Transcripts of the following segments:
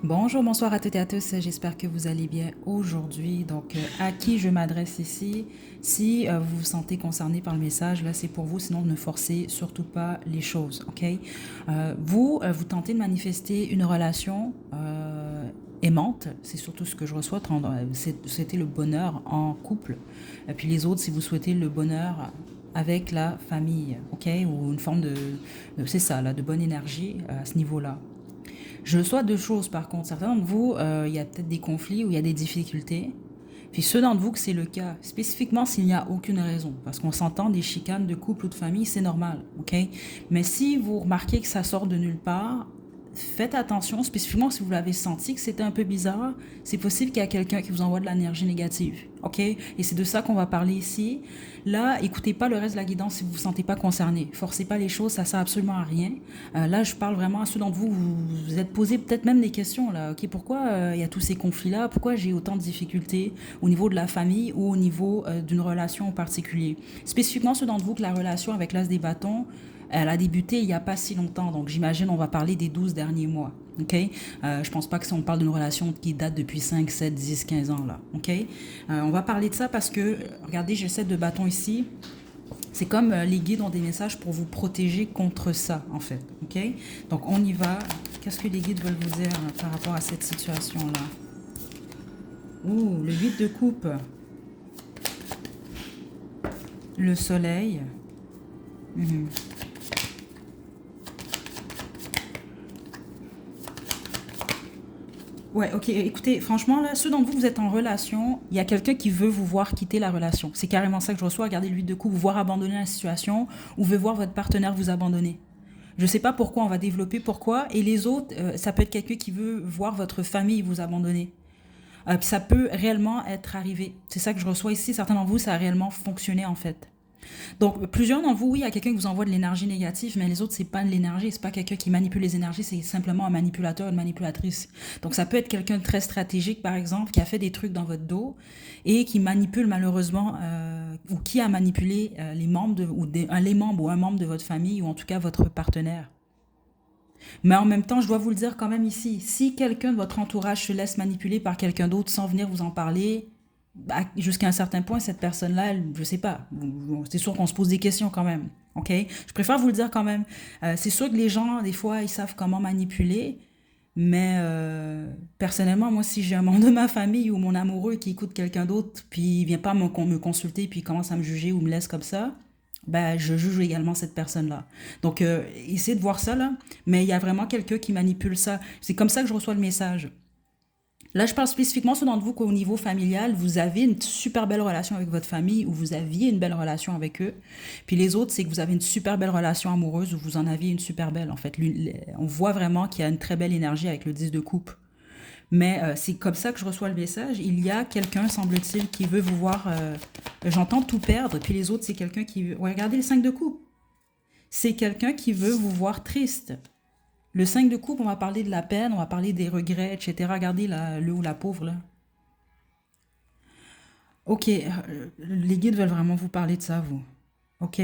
Bonjour, bonsoir à toutes et à tous. J'espère que vous allez bien aujourd'hui. À qui je m'adresse ici? Si vous vous sentez concerné par le message, là, c'est pour vous. Sinon, ne forcez surtout pas les choses, ok? Vous tentez de manifester une relation aimante. C'est surtout ce que je reçois. C'était le bonheur en couple. Et puis les autres, si vous souhaitez le bonheur avec la famille, ok? Ou une forme c'est ça, là, de bonne énergie à ce niveau-là. Je reçois deux choses par contre. Certains d'entre vous, il y a peut-être des conflits ou il y a des difficultés. Puis ceux d'entre vous que c'est le cas, spécifiquement s'il n'y a aucune raison, parce qu'on s'entend des chicanes de couple ou de famille, c'est normal, ok? Mais si vous remarquez que ça sort de nulle part, faites attention, spécifiquement si vous l'avez senti que c'était un peu bizarre, c'est possible qu'il y a quelqu'un qui vous envoie de l'énergie négative, ok? Et c'est de ça qu'on va parler ici. Là, écoutez pas le reste de la guidance si vous vous sentez pas concerné. Forcez pas les choses, ça sert absolument à rien. Là, je parle vraiment à ceux d'entre vous, vous êtes posé peut-être même des questions là. Ok, pourquoi il y a tous ces conflits-là? Pourquoi j'ai autant de difficultés au niveau de la famille ou au niveau d'une relation en particulier? Spécifiquement ceux d'entre vous que la relation avec l'as des bâtons, elle a débuté il n'y a pas si longtemps, donc j'imagine on va parler des 12 derniers mois. Ok, je pense pas que si on parle d'une relation qui date depuis 5, 7, 10, 15 ans là. Ok, on va parler de ça parce que regardez, j'ai le 7 de bâton ici. C'est comme les guides ont des messages pour vous protéger contre ça, en fait. OK? Donc, on y va. Qu'est-ce que les guides veulent vous dire par rapport à cette situation-là? Ouh, le 8 de coupe. Le soleil. Mhm. Ouais, ok. Écoutez, franchement, là, ceux d'entre vous, vous êtes en relation, il y a quelqu'un qui veut vous voir quitter la relation. C'est carrément ça que je reçois. Regardez le 8 de coupe, vous voir abandonner la situation ou veut voir votre partenaire vous abandonner. Je ne sais pas pourquoi, on va développer pourquoi. Et les autres, ça peut être quelqu'un qui veut voir votre famille vous abandonner. Ça peut réellement être arrivé. C'est ça que je reçois ici. Certains d'entre vous, ça a réellement fonctionné en fait. Donc, plusieurs d'entre vous, oui, il y a quelqu'un qui vous envoie de l'énergie négative, mais les autres, c'est pas de l'énergie, c'est pas quelqu'un qui manipule les énergies, c'est simplement un manipulateur, une manipulatrice. Donc, ça peut être quelqu'un de très stratégique, par exemple, qui a fait des trucs dans votre dos et qui manipule malheureusement, ou qui a manipulé les membres, les membres ou un membre de votre famille, ou en tout cas votre partenaire. Mais en même temps, je dois vous le dire quand même ici, si quelqu'un de votre entourage se laisse manipuler par quelqu'un d'autre sans venir vous en parler, bah, jusqu'à un certain point, cette personne-là, je sais pas, c'est sûr qu'on se pose des questions quand même, ok? Je préfère vous le dire quand même. C'est sûr que les gens, des fois, ils savent comment manipuler, mais personnellement, moi, si j'ai un membre de ma famille ou mon amoureux qui écoute quelqu'un d'autre, puis il vient pas me consulter, puis il commence à me juger ou me laisse comme ça, ben, je juge également cette personne-là. Donc, essayez de voir ça, là. Mais il y a vraiment quelqu'un qui manipule ça. C'est comme ça que je reçois le message. Là, je parle spécifiquement sur d'entre vous qu'au niveau familial, vous avez une super belle relation avec votre famille ou vous aviez une belle relation avec eux. Puis les autres, c'est que vous avez une super belle relation amoureuse ou vous en aviez une super belle. En fait, on voit vraiment qu'il y a une très belle énergie avec le 10 de coupe. Mais c'est comme ça que je reçois le message. Il y a quelqu'un, semble-t-il, qui veut vous voir. J'entends tout perdre. Puis les autres, c'est quelqu'un qui. Ouais, regardez le 5 de coupe. C'est quelqu'un qui veut vous voir triste. Le 5 de coupe, on va parler de la peine, on va parler des regrets, etc. Regardez là, le ou la pauvre, là. Ok, les guides veulent vraiment vous parler de ça, vous. Ok,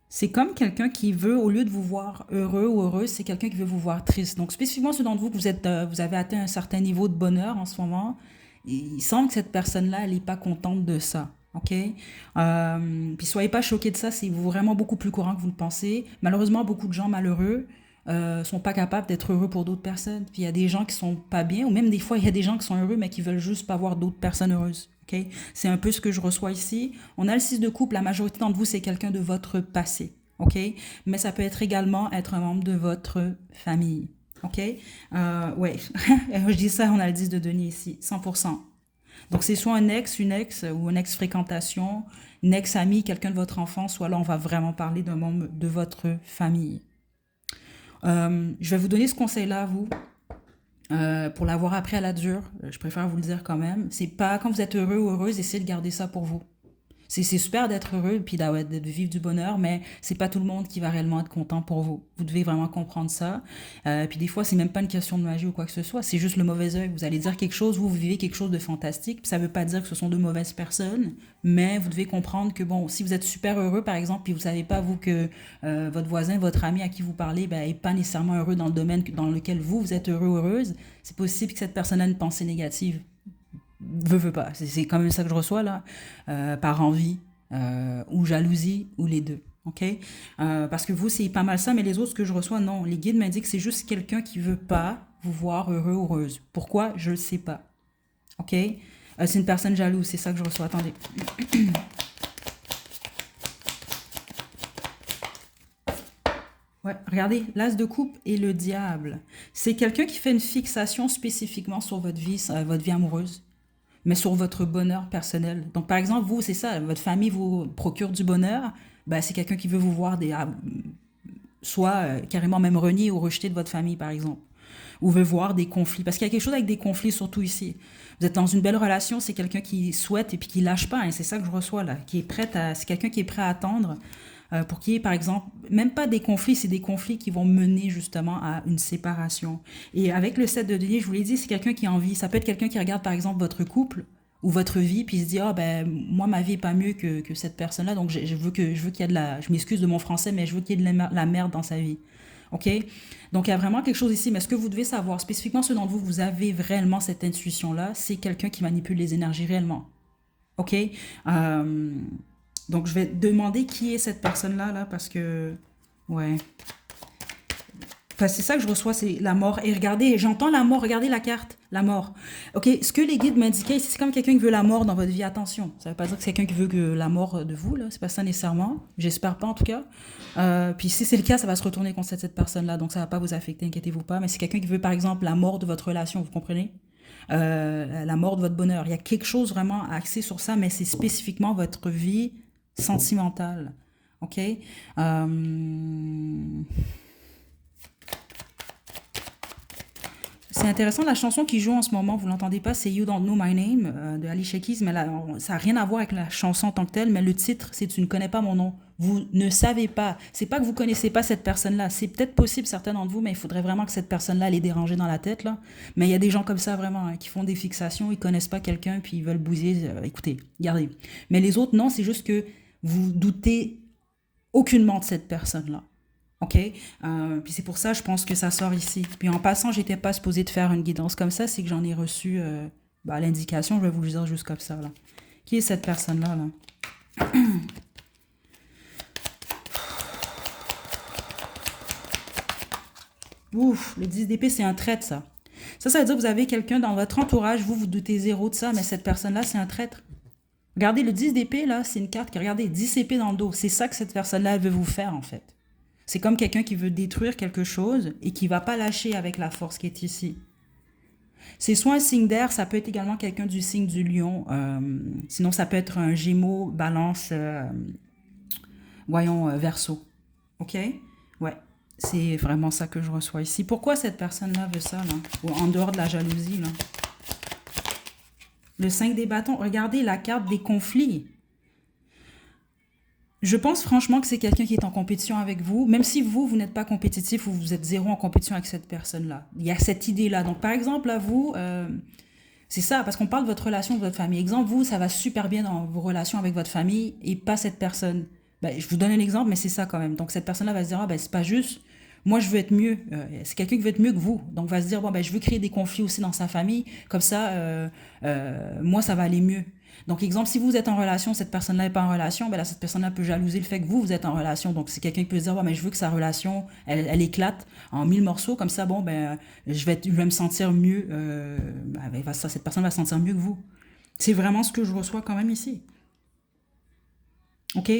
c'est comme quelqu'un qui veut, au lieu de vous voir heureux ou heureuse, c'est quelqu'un qui veut vous voir triste. Donc, spécifiquement ceux d'entre vous que vous avez atteint un certain niveau de bonheur en ce moment, il semble que cette personne-là, elle n'est pas contente de ça. OK? Puis soyez pas choqués de ça, c'est vraiment beaucoup plus courant que vous le pensez. Malheureusement, beaucoup de gens malheureux sont pas capables d'être heureux pour d'autres personnes. Puis il y a des gens qui sont pas bien, ou même des fois, il y a des gens qui sont heureux, mais qui veulent juste pas voir d'autres personnes heureuses. OK? C'est un peu ce que je reçois ici. On a le 6 de couple, la majorité d'entre vous, c'est quelqu'un de votre passé. OK? Mais ça peut être également être un membre de votre famille. OK? Ouais, je dis ça, on a le 10 de denier ici, 100%. Donc, c'est soit un ex, une ex ou une ex-fréquentation, une ex-amie, quelqu'un de votre enfance, soit là, on va vraiment parler d'un membre de votre famille. Je vais vous donner ce conseil-là à vous. Pour l'avoir appris à la dure, je préfère vous le dire quand même. C'est pas quand vous êtes heureux ou heureuse, essayez de garder ça pour vous. C'est super d'être heureux puis de vivre du bonheur, mais c'est pas tout le monde qui va réellement être content pour vous. Vous devez vraiment comprendre ça. Puis des fois, c'est même pas une question de magie ou quoi que ce soit, c'est juste le mauvais œil. Vous allez dire quelque chose, vous vivez quelque chose de fantastique, puis ça veut pas dire que ce sont de mauvaises personnes, mais vous devez comprendre que bon, si vous êtes super heureux par exemple, puis vous savez pas vous que votre voisin, votre ami à qui vous parlez, ben, est pas nécessairement heureux dans le domaine dans lequel vous êtes heureux ou heureuse, c'est possible que cette personne a une pensée négative. Veux pas. C'est quand même ça que je reçois là, par envie ou jalousie ou les deux. OK? Parce que vous, c'est pas mal ça, mais les autres, ce que je reçois, non. Les guides m'indiquent que c'est juste quelqu'un qui veut pas vous voir heureux ou heureuse. Pourquoi? Je le sais pas. OK? C'est une personne jalouse, c'est ça que je reçois. Attendez. Ouais, regardez, l'as de coupe et le diable. C'est quelqu'un qui fait une fixation spécifiquement sur votre vie amoureuse, mais sur votre bonheur personnel. Donc, par exemple, vous, c'est ça, votre famille vous procure du bonheur, ben, c'est quelqu'un qui veut vous voir soit carrément même renier ou rejeter de votre famille, par exemple. Ou veut voir des conflits. Parce qu'il y a quelque chose avec des conflits, surtout ici. Vous êtes dans une belle relation, c'est quelqu'un qui souhaite et puis qui lâche pas. Hein, c'est ça que je reçois là. C'est quelqu'un qui est prêt à attendre pour qu'il y ait, par exemple, même pas des conflits, c'est des conflits qui vont mener justement à une séparation. Et avec le 7 de denier, je vous l'ai dit, c'est quelqu'un qui a envie. Ça peut être quelqu'un qui regarde, par exemple, votre couple ou votre vie, puis il se dit, ah ben, moi, ma vie est pas mieux que cette personne-là, donc je veux qu'il y ait de la, je m'excuse de mon français, mais je veux qu'il y ait de la merde dans sa vie. OK? Donc, il y a vraiment quelque chose ici, mais ce que vous devez savoir, spécifiquement ceux d'entre vous, vous avez réellement cette intuition-là, c'est quelqu'un qui manipule les énergies réellement. OK? Euh, donc, je vais demander qui est cette personne-là, là, parce que, ouais. Enfin, c'est ça que je reçois, c'est la mort. Et regardez, j'entends la mort, regardez la carte, la mort. OK, ce que les guides m'indiquaient, c'est comme quelqu'un qui veut la mort dans votre vie. Attention, ça veut pas dire que c'est quelqu'un qui veut que la mort de vous, là. C'est pas ça nécessairement. J'espère pas, en tout cas. Puis si c'est le cas, ça va se retourner contre cette personne-là. Donc, ça va pas vous affecter, inquiétez-vous pas. Mais c'est quelqu'un qui veut, par exemple, la mort de votre relation, vous comprenez? La mort de votre bonheur. Il y a quelque chose vraiment axé sur ça, mais c'est spécifiquement votre vie sentimentale. OK? C'est intéressant, la chanson qui joue en ce moment, vous l'entendez pas, c'est You Don't Know My Name de Alicia Keys, mais là, ça n'a rien à voir avec la chanson en tant que telle, mais le titre, c'est Tu ne connais pas mon nom. Vous ne savez pas. C'est pas que vous connaissez pas cette personne-là. C'est peut-être possible, certains d'entre vous, mais il faudrait vraiment que cette personne-là les dérange dans la tête, là. Mais il y a des gens comme ça, vraiment, hein, qui font des fixations, ils connaissent pas quelqu'un, puis ils veulent bouser. Écoutez, regardez. Mais les autres, non, c'est juste que vous doutez aucunement de cette personne-là. OK? Puis c'est pour ça, je pense que ça sort ici. Puis en passant, j'étais pas supposée de faire une guidance comme ça, c'est que j'en ai reçu l'indication, je vais vous le dire juste comme ça, là. Qui est cette personne-là, là? Ouf, le 10 d'épée, c'est un traître, ça. Ça veut dire que vous avez quelqu'un dans votre entourage, vous doutez zéro de ça, mais cette personne-là, c'est un traître. Regardez, le 10 d'épée, là, c'est une carte qui, regardez, 10 épées dans le dos. C'est ça que cette personne-là, elle veut vous faire, en fait. C'est comme quelqu'un qui veut détruire quelque chose et qui va pas lâcher avec la force qui est ici. C'est soit un signe d'air, ça peut être également quelqu'un du signe du lion. Sinon, ça peut être un gémeaux, balance, voyons, verseau. OK? Ouais. C'est vraiment ça que je reçois ici. Pourquoi cette personne-là veut ça, là? Ou en dehors de la jalousie, là? Le 5 des bâtons. Regardez la carte des conflits. Je pense franchement que c'est quelqu'un qui est en compétition avec vous, même si vous n'êtes pas compétitif ou vous êtes zéro en compétition avec cette personne-là. Il y a cette idée-là. Donc, par exemple, à vous, c'est ça, parce qu'on parle de votre relation, de votre famille. Exemple, vous, ça va super bien dans vos relations avec votre famille et pas cette personne. Ben, je vous donne un exemple, mais c'est ça quand même. Donc, cette personne-là va se dire, ah ben, c'est pas juste, moi, je veux être mieux. C'est quelqu'un qui veut être mieux que vous. Donc, va se dire, bon, ben, je veux créer des conflits aussi dans sa famille. Comme ça, moi, ça va aller mieux. Donc, exemple, si vous êtes en relation, cette personne-là n'est pas en relation, ben là, cette personne-là peut jalouser le fait que vous êtes en relation. Donc, c'est quelqu'un qui peut se dire, ouais, mais je veux que sa relation, elle éclate en 1000 morceaux. Comme ça, bon, ben, je vais me sentir mieux. Cette personne va se sentir mieux que vous. C'est vraiment ce que je reçois quand même ici. OK?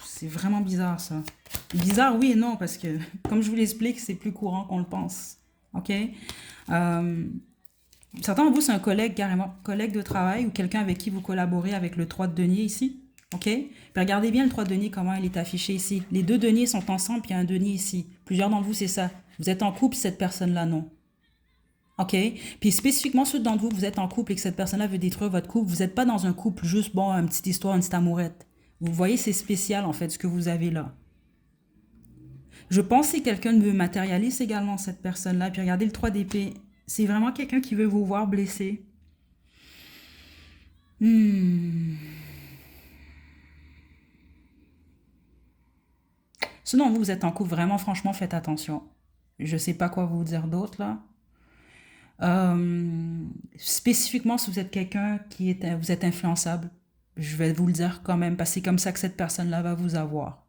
C'est vraiment bizarre, ça. Bizarre, oui et non, parce que, comme je vous l'explique, c'est plus courant qu'on le pense. OK? Certains de vous, c'est un collègue carrément, collègue de travail ou quelqu'un avec qui vous collaborez avec le 3 de denier ici. OK? Puis regardez bien le 3 de denier, comment il est affiché ici. Les deux deniers sont ensemble, puis il y a un denier ici. Plusieurs d'entre vous, c'est ça. Vous êtes en couple, cette personne-là, non. OK? Puis spécifiquement ceux d'entre vous, vous êtes en couple et que cette personne-là veut détruire votre couple, vous n'êtes pas dans un couple juste, bon, une petite histoire, une petite amourette. Vous voyez, c'est spécial, en fait, ce que vous avez là. Je pense que quelqu'un veut matérialiser également cette personne-là. Puis regardez le 3 d'épée. C'est vraiment quelqu'un qui veut vous voir blessé. Hmm. Sinon, vous êtes en couple, vraiment, franchement, faites attention. Je sais pas quoi vous dire d'autre, là. Spécifiquement, si vous êtes quelqu'un qui est, vous êtes influençable, je vais vous le dire quand même, parce que c'est comme ça que cette personne-là va vous avoir.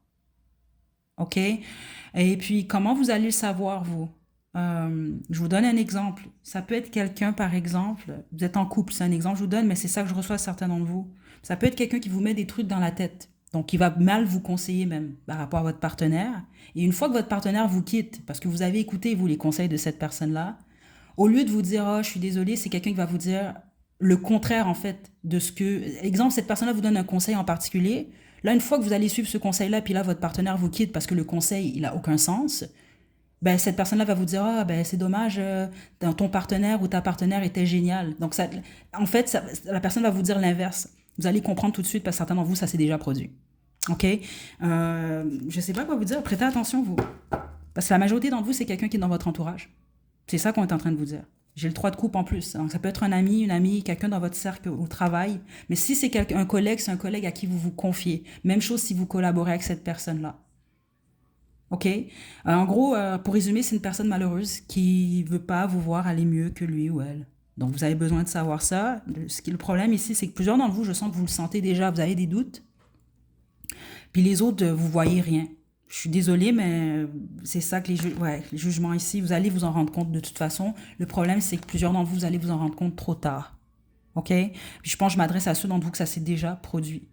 OK? Et puis, comment vous allez le savoir, vous? Je vous donne un exemple. Ça peut être quelqu'un, par exemple, vous êtes en couple, c'est un exemple que je vous donne, mais c'est ça que je reçois de certains d'entre vous. Ça peut être quelqu'un qui vous met des trucs dans la tête. Donc, qui va mal vous conseiller même par rapport à votre partenaire. Et une fois que votre partenaire vous quitte, parce que vous avez écouté, vous, les conseils de cette personne-là, au lieu de vous dire, oh, je suis désolé, c'est quelqu'un qui va vous dire le contraire, en fait, de ce que... Exemple, cette personne-là vous donne un conseil en particulier. Là, une fois que vous allez suivre ce conseil-là, puis là, votre partenaire vous quitte parce que le conseil, il a aucun sens, ben, cette personne-là va vous dire, ah, ben, c'est dommage, ton partenaire ou ta partenaire était génial. Donc, ça, en fait, la personne va vous dire l'inverse. Vous allez comprendre tout de suite parce que certains d'entre vous, ça s'est déjà produit. OK? Je sais pas quoi vous dire. Prêtez attention, vous. Parce que la majorité d'entre vous, c'est quelqu'un qui est dans votre entourage. C'est ça qu'on est en train de vous dire. J'ai le 3 de coupe en plus. Donc, ça peut être un ami, une amie, quelqu'un dans votre cercle au travail. Mais si c'est un collègue, c'est un collègue à qui vous vous confiez. Même chose si vous collaborez avec cette personne-là. OK? En gros, pour résumer, c'est une personne malheureuse qui veut pas vous voir aller mieux que lui ou elle. Donc, vous avez besoin de savoir ça. Le problème ici, c'est que plusieurs d'entre vous, je sens que vous le sentez déjà, vous avez des doutes. Puis les autres, vous voyez rien. Je suis désolée, mais c'est ça que les jugements ici, vous allez vous en rendre compte de toute façon. Le problème, c'est que plusieurs d'entre vous, vous allez vous en rendre compte trop tard. OK? Puis je pense que je m'adresse à ceux d'entre vous que ça s'est déjà produit.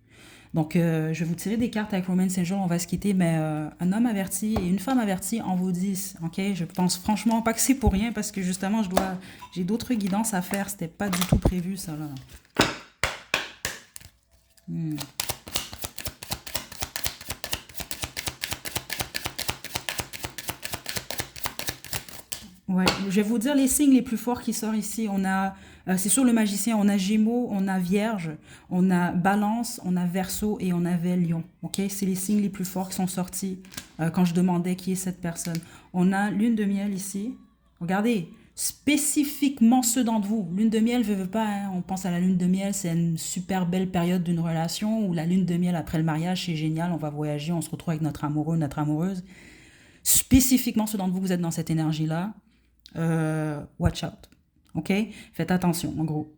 Donc, je vais vous tirer des cartes avec Romance Angel, on va se quitter, mais un homme averti et une femme avertie en vaut 10. OK? Je pense franchement pas que c'est pour rien parce que justement, j'ai d'autres guidances à faire. C'était pas du tout prévu, ça, là. Ouais, je vais vous dire les signes les plus forts qui sortent ici. On a, c'est sur le magicien, on a Gémeaux, on a Vierge, on a Balance, on a Verseau et on avait Lion. Ok, c'est les signes les plus forts qui sont sortis quand je demandais qui est cette personne. On a Lune de miel ici. Regardez, spécifiquement ceux d'entre vous. Lune de miel, je veux pas. Hein, on pense à la lune de miel, c'est une super belle période d'une relation. Ou la lune de miel après le mariage, c'est génial. On va voyager, on se retrouve avec notre amoureux, notre amoureuse. Spécifiquement ceux d'entre vous, vous êtes dans cette énergie-là. Watch out. OK? Faites attention, en gros.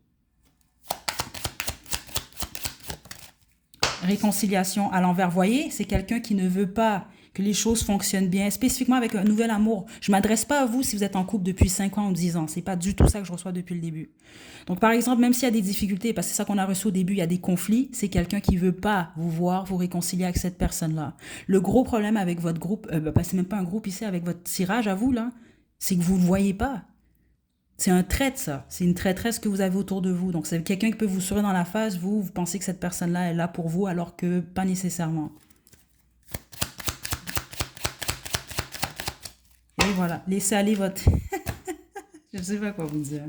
Réconciliation à l'envers. Voyez, c'est quelqu'un qui ne veut pas que les choses fonctionnent bien, spécifiquement avec un nouvel amour. Je ne m'adresse pas à vous si vous êtes en couple depuis 5 ans ou 10 ans. C'est pas du tout ça que je reçois depuis le début. Donc, par exemple, même s'il y a des difficultés, parce que c'est ça qu'on a reçu au début, il y a des conflits, c'est quelqu'un qui ne veut pas vous voir, vous réconcilier avec cette personne-là. Le gros problème avec votre groupe, c'est même pas un groupe ici, avec votre tirage à vous, là, c'est que vous ne le voyez pas. C'est un trait, ça. C'est une traîtresse que vous avez autour de vous. Donc, c'est quelqu'un qui peut vous sourire dans la face. Vous pensez que cette personne-là est là pour vous, alors que pas nécessairement. Et voilà. Laissez aller votre... Je ne sais pas quoi vous dire.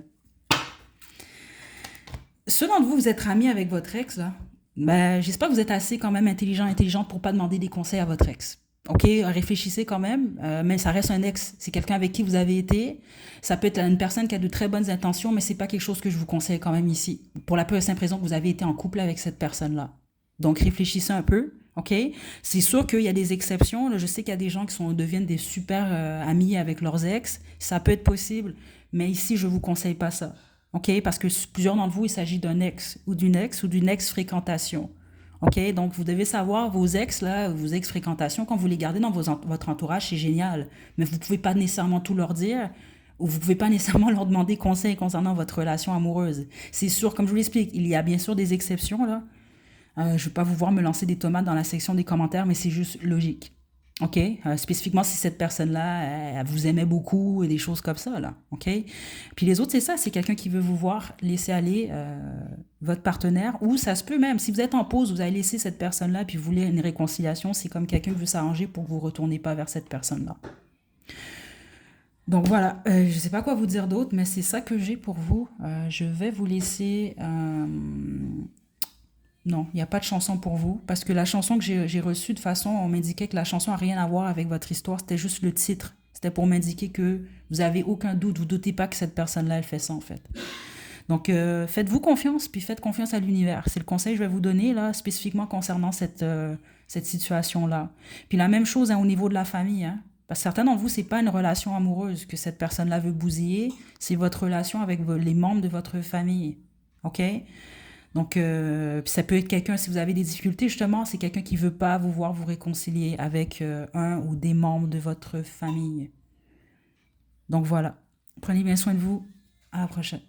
Ceux d'entre vous, vous êtes amis avec votre ex, là. Ben, j'espère que vous êtes assez quand même intelligente pour pas demander des conseils à votre ex. OK, réfléchissez quand même, mais ça reste un ex. C'est quelqu'un avec qui vous avez été. Ça peut être une personne qui a de très bonnes intentions, mais c'est pas quelque chose que je vous conseille quand même ici. Pour la pure et simple raison que vous avez été en couple avec cette personne-là. Donc, réfléchissez un peu, OK? C'est sûr qu'il y a des exceptions. Là, je sais qu'il y a des gens qui deviennent des super amis avec leurs ex. Ça peut être possible, mais ici, je vous conseille pas ça. OK? Parce que plusieurs d'entre vous, il s'agit d'un ex ou d'une ex-fréquentation. OK? Donc, vous devez savoir, vos ex, là, vos ex-fréquentations, quand vous les gardez dans votre entourage, c'est génial. Mais vous ne pouvez pas nécessairement tout leur dire ou vous ne pouvez pas nécessairement leur demander conseil concernant votre relation amoureuse. C'est sûr, comme je vous l'explique, il y a bien sûr des exceptions, là. Je ne vais pas vous voir me lancer des tomates dans la section des commentaires, mais c'est juste logique. OK? Spécifiquement si cette personne-là, elle vous aimait beaucoup et des choses comme ça, là. OK? Puis les autres, c'est ça. C'est quelqu'un qui veut vous voir laisser aller votre partenaire. Ou ça se peut même, si vous êtes en pause, vous avez laissé cette personne-là puis vous voulez une réconciliation, c'est comme quelqu'un qui veut s'arranger pour que vous ne retournez pas vers cette personne-là. Donc voilà, je ne sais pas quoi vous dire d'autre, mais c'est ça que j'ai pour vous. Je vais vous laisser. Non, il n'y a pas de chanson pour vous, parce que la chanson que j'ai reçue, de façon, on m'indiquait que la chanson n'a rien à voir avec votre histoire, c'était juste le titre. C'était pour m'indiquer que vous avez aucun doute, vous doutez pas que cette personne-là, elle fait ça en fait. Donc faites-vous confiance, puis faites confiance à l'univers. C'est le conseil que je vais vous donner là, spécifiquement concernant cette situation-là. Puis la même chose hein, au niveau de la famille. Hein. Parce que certains d'entre vous, c'est pas une relation amoureuse que cette personne-là veut bousiller, c'est votre relation avec les membres de votre famille. OK? Donc, puis ça peut être quelqu'un, si vous avez des difficultés, justement, c'est quelqu'un qui veut pas vous voir vous réconcilier avec un ou des membres de votre famille. Donc voilà. Prenez bien soin de vous. À la prochaine.